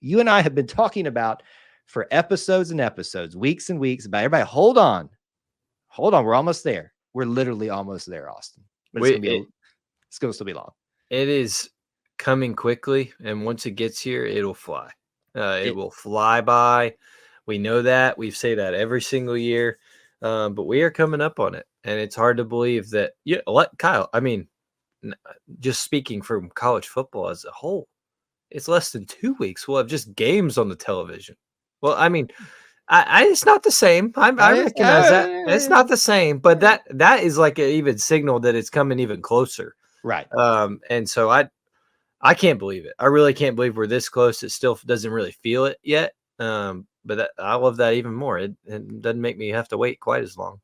you and I have been talking about for episodes and episodes, weeks and weeks about. Everybody, hold on. We're almost there. We're literally almost there, Austin. But it's going to still be long. It is coming quickly, and once it gets here, it'll fly. It will fly by. We know that. We say that every single year, but we are coming up on it, and it's hard to believe that. Yeah, Kyle. I mean, just speaking from college football as a whole, it's less than 2 weeks. We'll have just games on the television. Well, I mean, it's not the same. I recognize that it's not the same, but that is like an even signal that it's coming even closer. Right. And so I can't believe it. I really can't believe we're this close. It still doesn't really feel it yet. But I love that even more. It doesn't make me have to wait quite as long.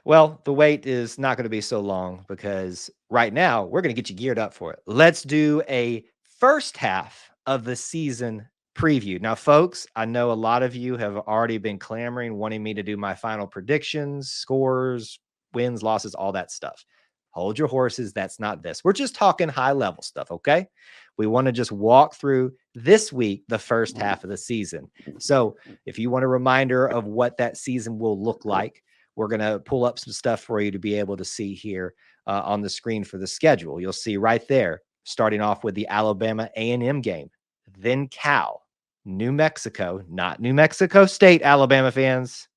Well, the wait is not going to be so long because right now we're going to get you geared up for it. Let's do a first half of the season preview. Now, folks, I know a lot of you have already been clamoring, wanting me to do my final predictions, scores, wins, losses, all that stuff. Hold your horses. That's not this. We're just talking high level stuff. Okay. We want to just walk through this week, the first half of the season. So if you want a reminder of what that season will look like, we're going to pull up some stuff for you to be able to see here on the screen for the schedule. You'll see right there, starting off with the Alabama A&M game, then Cal, New Mexico, not New Mexico State, Alabama fans.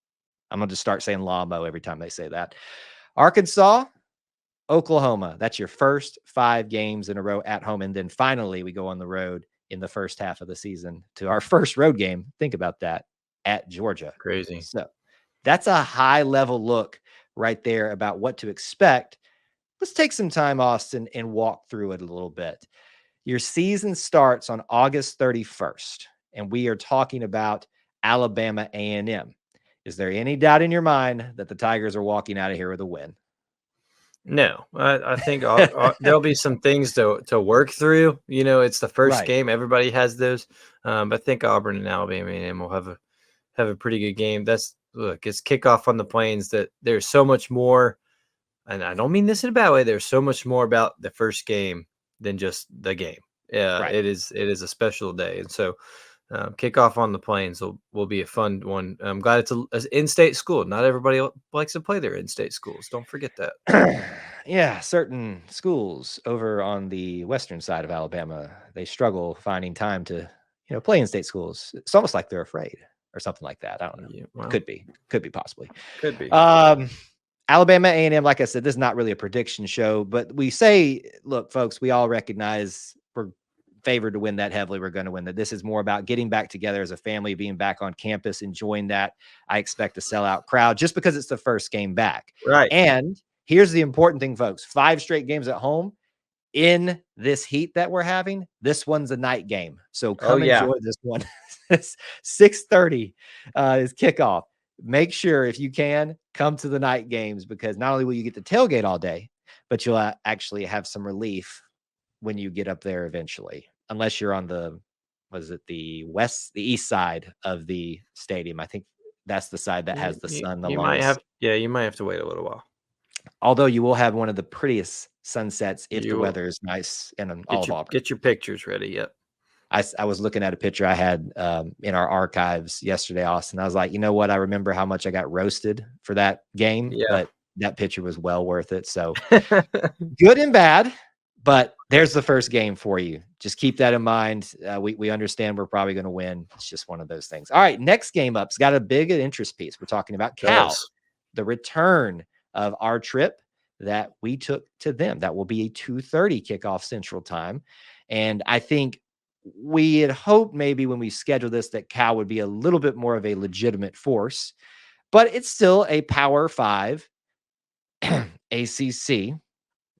I'm going to start saying Lamo every time they say that. Arkansas, Oklahoma. That's your first 5 games in a row at home. And then finally, we go on the road in the first half of the season to our first road game. Think about that, at Georgia. Crazy. So that's a high level look right there about what to expect. Let's take some time, Austin, and walk through it a little bit. Your season starts on August 31st, and we are talking about Alabama A&M. Is there any doubt in your mind that the Tigers are walking out of here with a win? No, I think there'll be some things to work through. You know, it's the first game; everybody has those. But I think Auburn and Alabama A&M will have a pretty good game. It's kickoff on the Plains. That there's so much more, and I don't mean this in a bad way. There's so much more about the first game than just the game. Yeah, it is a special day, and so kickoff on the Plains will be a fun one. I'm glad it's an in-state school. Not everybody likes to play their in-state schools. Don't forget that. Yeah, certain schools over on the western side of Alabama, they struggle finding time to, play in-state schools. It's almost like they're afraid or something like that. I don't know. Yeah, well, could be possibly. Could be. Alabama A&M, like I said, this is not really a prediction show, but we say, look, folks, we all recognize we're favored to win that heavily. We're going to win that. This is more about getting back together as a family, being back on campus, enjoying that. I expect a sellout crowd just because it's the first game back. Right. And here's the important thing, folks. 5 straight games at home in this heat that we're having. This one's a night game. So come enjoy this one. 6:30 is kickoff. Make sure if you can come to the night games, because not only will you get to tailgate all day, but you'll actually have some relief when you get up there eventually, unless you're on the east side of the stadium. I think that's the side that has the sun. You might have to wait a little while. Although you will have one of the prettiest sunsets if the weather is nice and all of Auburn. Get your pictures ready. Yep. I was looking at a picture I had in our archives yesterday, Austin. I was like, you know what? I remember how much I got roasted for that game, but that picture was well worth it. So good and bad, but there's the first game for you. Just keep that in mind. We understand we're probably going to win. It's just one of those things. All right, next game up. It's got a big interest piece. We're talking about Cal, the return of our trip that we took to them. That will be a 2:30 kickoff Central Time. And I think we had hoped maybe when we scheduled this that Cal would be a little bit more of a legitimate force, but it's still a Power 5 ACC.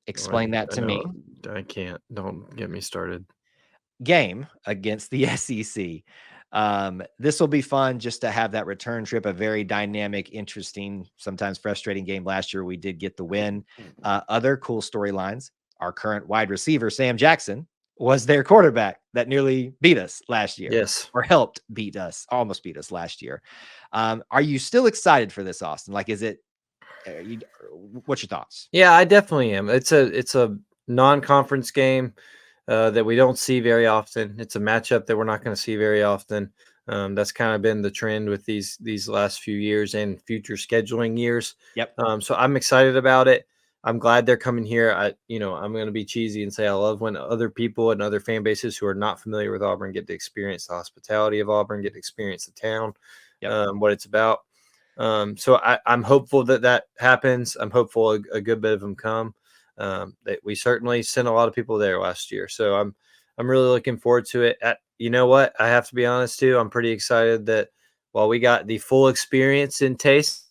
Explain that to me. I can't. Don't get me started. Game against the SEC. This will be fun just to have that return trip, a very dynamic, interesting, sometimes frustrating game. Last year, we did get the win. Other cool storylines. Our current wide receiver, Sam Jackson, was their quarterback that nearly beat us last year. Yes. Or helped almost beat us last year. Are you still excited for this, Austin? Like, what's your thoughts? Yeah, I definitely am. It's a non-conference game. that we don't see very often. It's a matchup that we're not going to see very often. That's kind of been the trend with these last few years and future scheduling years. Yep. So I'm excited about it. I'm glad they're coming here. I'm going to be cheesy and say I love when other people and other fan bases who are not familiar with Auburn get to experience the hospitality of Auburn, get to experience the town, Yep. what it's about. So I'm hopeful that that happens. I'm hopeful a good bit of them come. That we certainly sent a lot of people there last year, so I'm really looking forward to it. You know what? I have to be honest too. I'm pretty excited that while we got the full experience and taste,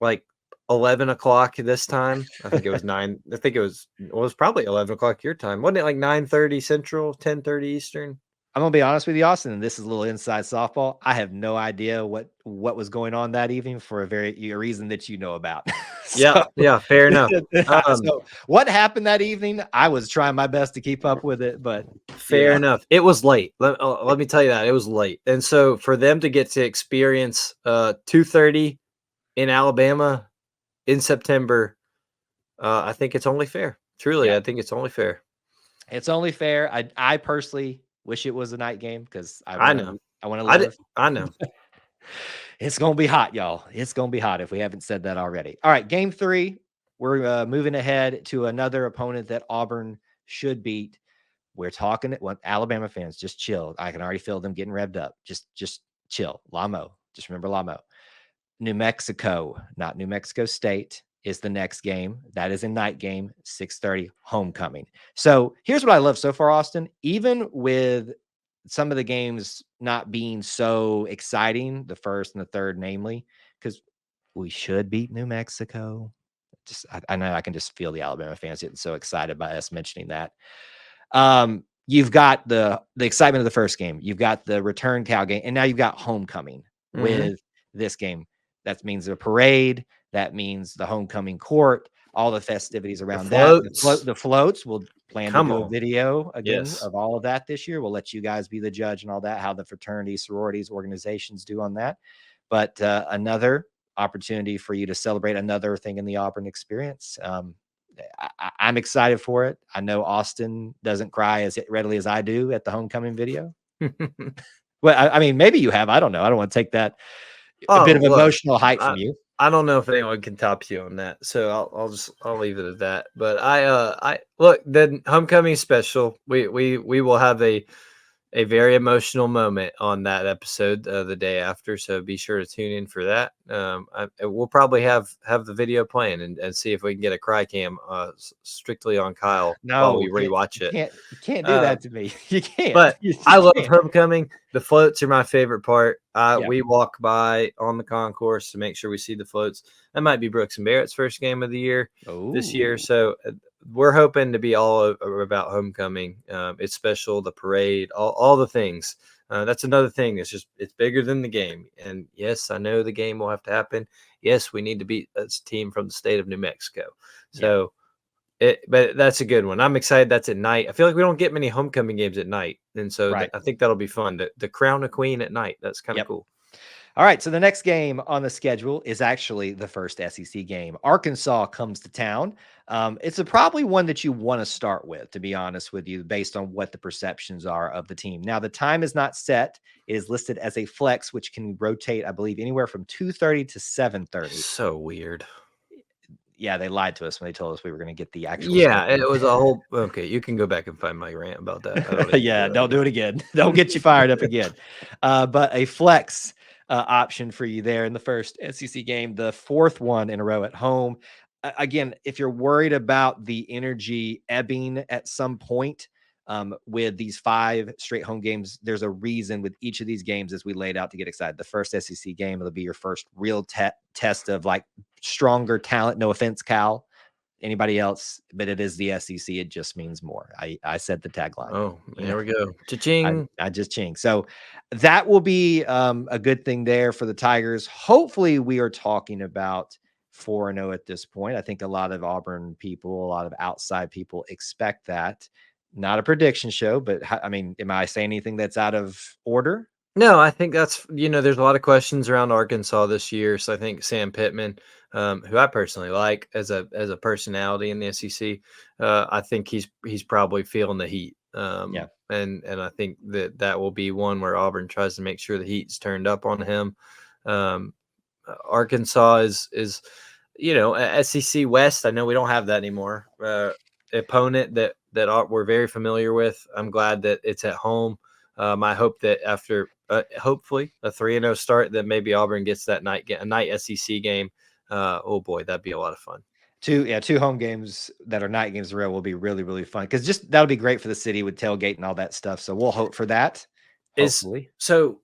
like 11 o'clock this time. I think it was nine. I think it was probably 11 o'clock your time, wasn't it? Like 9:30 Central, 10:30 Eastern. I'm gonna be honest with you, Austin, and this is a little inside softball. I have no idea what was going on that evening for a reason that you know about. Yeah, So, yeah, fair enough. so what happened that evening? I was trying my best to keep up with it, but Fair enough. It was late. Let me tell you that it was late, and so for them to get to experience 2:30 in Alabama in September, I think it's only fair. Truly, yeah, I think it's only fair. it's only fair. I personally wish it was a night game because I I want know. to I want to I did. live. I know. It's gonna be hot, y'all. It's gonna be hot if we haven't said that already. All right, game 3. We're moving ahead to another opponent that Auburn should beat. We're talking what Alabama fans, just chill. I can already feel them getting revved up. Just chill. Lamo. Just remember Lamo. New Mexico, not New Mexico State, is the next game. That is a night game, 6:30 homecoming. So here's what I love so far, Austin. Even with some of the games not being so exciting, the first and the third, namely, because we should beat New Mexico. I know I can just feel the Alabama fans getting so excited by us mentioning that. You've got the excitement of the first game. You've got the return Cal game, and now you've got homecoming Hmm. with this game. That means a parade. That means the homecoming court. All the festivities The around that. floats. The floats. We'll plan to Come do a on. video again Yes. of all of that this year. We'll let you guys be the judge and all that. How the fraternities, sororities, organizations do on that. But another opportunity for you to celebrate another thing in the Auburn experience. I'm excited for it. I know Austin doesn't cry as readily as I do at the homecoming video. Well, I mean, maybe you have. I don't know. I don't want to take that a bit Oh, of look, emotional height I from you. I don't know if anyone can top you on that, so I'll leave it at that. But I look, the homecoming special. We will have a very emotional moment on that episode the day after. So be sure to tune in for that. We'll probably have the video playing and see if we can get a cry cam strictly on Kyle while No, we rewatch it. you can't do Uh, that to me. You can't. but You I love can't. homecoming. The floats are my favorite part. Yeah. We walk by on the concourse to make sure we see the floats. That might be Brooks and Barrett's first game of the year this year. Oh, So we're hoping to be all about homecoming. It's special, the parade, all the things. That's another thing. It's bigger than the game. And yes, I know the game will have to happen. Yes, we need to beat a team from the state of New Mexico. yeah. So but that's a good one. I'm excited. That's at night. I feel like we don't get many homecoming games at night, and so Right. I think that'll be fun. To crown a queen at night. That's kind of Yep. cool. All right, so the next game on the schedule is actually the first SEC game. Arkansas comes to town. It's probably one that you want to start with, to be honest with you, based on what the perceptions are of the team. Now, the time is not set; it is listed as a flex, which can rotate, I believe, anywhere from 2:30 to 7:30. So weird. Yeah, they lied to us when they told us we were going to get the actual Yeah, schedule. it was a whole. Okay, you can go back and find my rant about that. I don't need to Yeah, do that don't again. do it again. Don't get you fired up again. But a flex option for you there in the first SEC game, the fourth one in a row at home. Again, if you're worried about the energy ebbing at some point with these 5 straight home games, there's a reason with each of these games as we laid out to get excited. The first SEC game, it'll be your first real test of like stronger talent. No offense, Cal, anybody else, but it is the SEC. It just means more. I said the tagline. Oh, You know, there we go. I Cha-ching. I just ching. So that will be a good thing there for the Tigers. Hopefully, we are talking about 4-0 at this point. I think a lot of Auburn people, a lot of outside people expect that. Not a prediction show, but I mean, am I saying anything that's out of order? No, I think that's there's a lot of questions around Arkansas this year. So I think Sam Pittman who I personally like as a personality in the SEC. I think he's probably feeling the heat. Yeah. And I think that will be one where Auburn tries to make sure the heat's turned up on him. Um, Arkansas is SEC West. I know we don't have that anymore. Opponent that we're very familiar with. I'm glad that it's at home. I hope that after hopefully a 3-0 start, that maybe Auburn gets that a night SEC game. Oh boy, that'd be a lot of fun. Two home games that are night games real will be really, really fun because just that'll be great for the city with tailgate and all that stuff. So we'll hope for that. Is Hopefully. so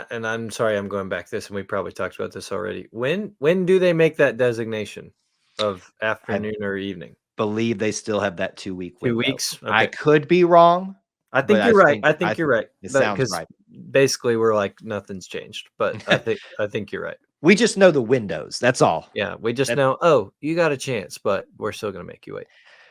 and I'm sorry I'm going back to this, and we probably talked about this already. When do they make that designation of I afternoon or evening? believe they still have that 2-week 2 window. weeks? I Okay. could be wrong, I but think you're right. I I think you're right. it But sounds because right. basically we're like nothing's changed. But I think you're right. We just know the windows. That's all. Yeah, we just That know, oh, you got a chance, but we're still gonna make you wait.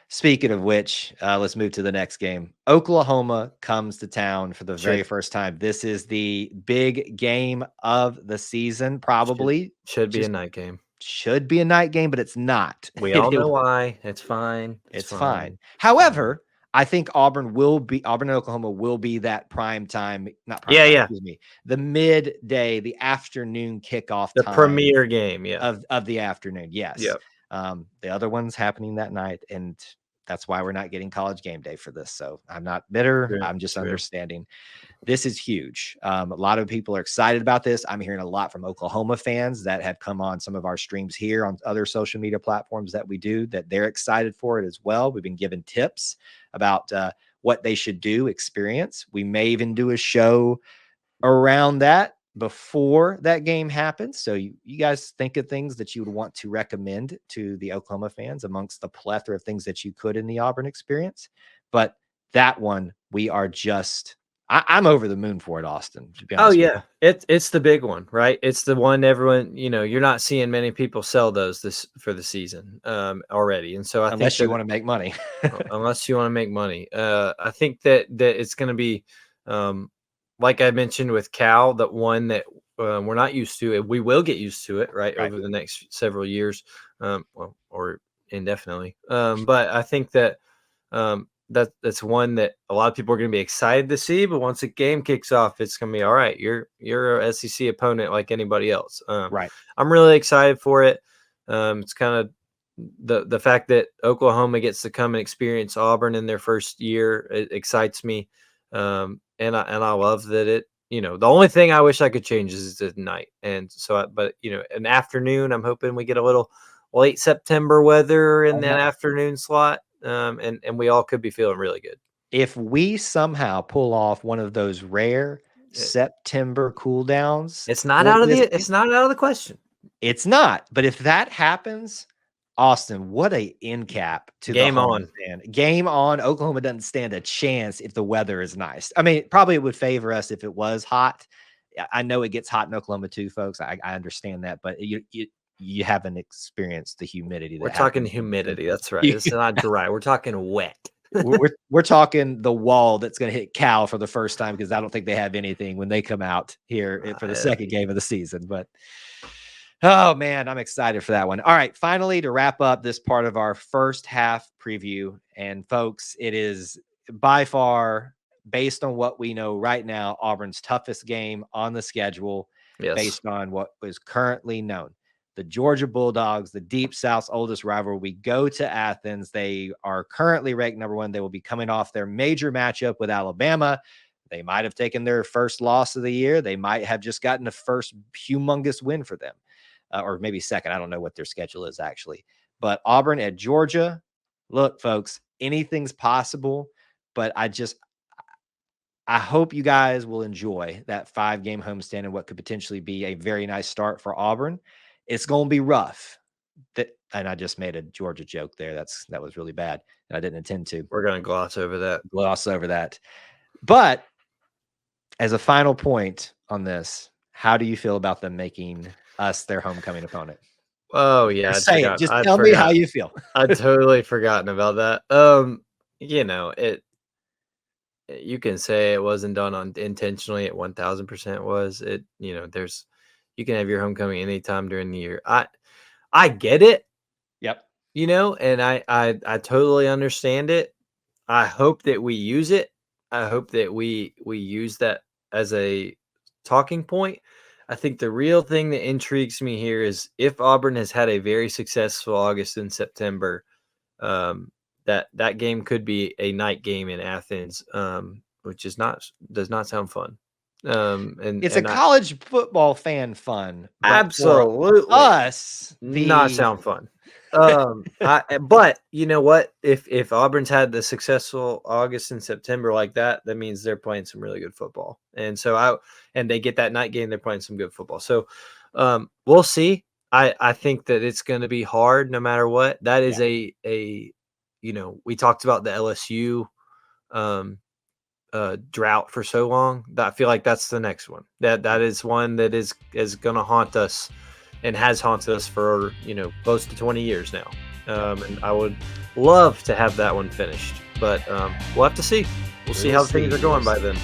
Speaking of which, let's move to the next game. Oklahoma comes to town for the very Should first time. This is the big game of the season, should probably. should be a Just night game. should be a night game, but it's not. We all know why. It's fine. It's It's fine. fine. It's fine. However, I think Auburn and Oklahoma will be that prime time, not prime Yeah, time, yeah. excuse me, the midday, the afternoon kickoff The time premier game. Yeah. of the afternoon. Yes. Yep. The other one's happening that night, and that's why we're not getting college game day for this. So I'm not bitter. True. I'm just True. understanding. This is huge. A lot of people are excited about this. I'm hearing a lot from Oklahoma fans that have come on some of our streams here on other social media platforms that we do, that they're excited for it as well. We've been given tips about what they should do, experience. We may even do a show around that before that game happens. So you guys think of things that you would want to recommend to the Oklahoma fans amongst the plethora of things that you could in the Auburn experience. But that one, we are just I'm over the moon for it, Austin, to be Oh honest with you. yeah, it's the big one, right? It's the one everyone, you're not seeing many people sell those this for the season already, and so I think Unless you that want to make money. unless you want to make money, I think that it's going to be, um, like I mentioned with Cal, that one that we're not used to. We will get used to it, right, Right. over the next several years, well, or indefinitely. But I think that that's one that a lot of people are going to be excited to see. But once the game kicks off, it's going to be all right. You're a SEC opponent like anybody else. Right. I'm really excited for it. It's kind of the fact that Oklahoma gets to come and experience Auburn in their first year. It excites me, and I love that it. The only thing I wish I could change is the night, and so. But an afternoon. I'm hoping we get a little late September weather in that afternoon slot. And we all could be feeling really good. If we somehow pull off one of those rare September cool downs It's not for out of this the game, it's not out of the question. it's not. But if that happens, Austin, what a end cap to the Game home on. stand. Game on. Oklahoma doesn't stand a chance if the weather is nice. I mean, probably it would favor us if it was hot. I know it gets hot in Oklahoma too, folks. I understand that, but you haven't experienced the humidity We're that talking happens. humidity. That's right. It's not dry. We're talking wet. we're talking the wall that's going to hit Cal for the first time, because I don't think they have anything when they come out here for the second game of the season. But oh man, I'm excited for that one. All right, finally, to wrap up this part of our first half preview, and folks, it is by far, based on what we know right now, Auburn's toughest game on the schedule, Yes. based on what is currently known. The Georgia Bulldogs, the Deep South's oldest rival. We go to Athens. They are currently ranked number 1. They will be coming off their major matchup with Alabama. They might have taken their first loss of the year. They might have just gotten a first humongous win for them, or maybe second. I don't know what their schedule is actually. But Auburn at Georgia. Look, folks, anything's possible. But I hope you guys will enjoy that 5-game homestand and what could potentially be a very nice start for Auburn. It's going to be rough. And I just made a Georgia joke there. That was really bad, and I didn't intend to. We're going to gloss over that. But as a final point on this, how do you feel about them making us their homecoming opponent? Oh yeah, Just say it. Just I'd tell me how you feel. I'd totally forgotten about that. You can say it wasn't done intentionally. It 1000% was. You can have your homecoming anytime during the year. I get it, Yep. and I totally understand it. I hope that we use it. I hope that we use that as a talking point. I think the real thing that intrigues me here is if Auburn has had a very successful August and September, um, that game could be a night game in Athens, which does not sound fun. It's a And I college football fan fun, but for absolutely us, not the sound fun. But you know what? If Auburn's had the successful August and September like that, that means they're playing some really good football. And they get that night game, they're playing some good football. So we'll see. I think that it's going to be hard no matter what. That is yeah, we talked about the LSU um, drought for so long. That I feel like that's the next one. That is one that is going to haunt us and has haunted us for close to 20 years now. And I would love to have that one finished, but we'll have to see. We'll see how things are going by then.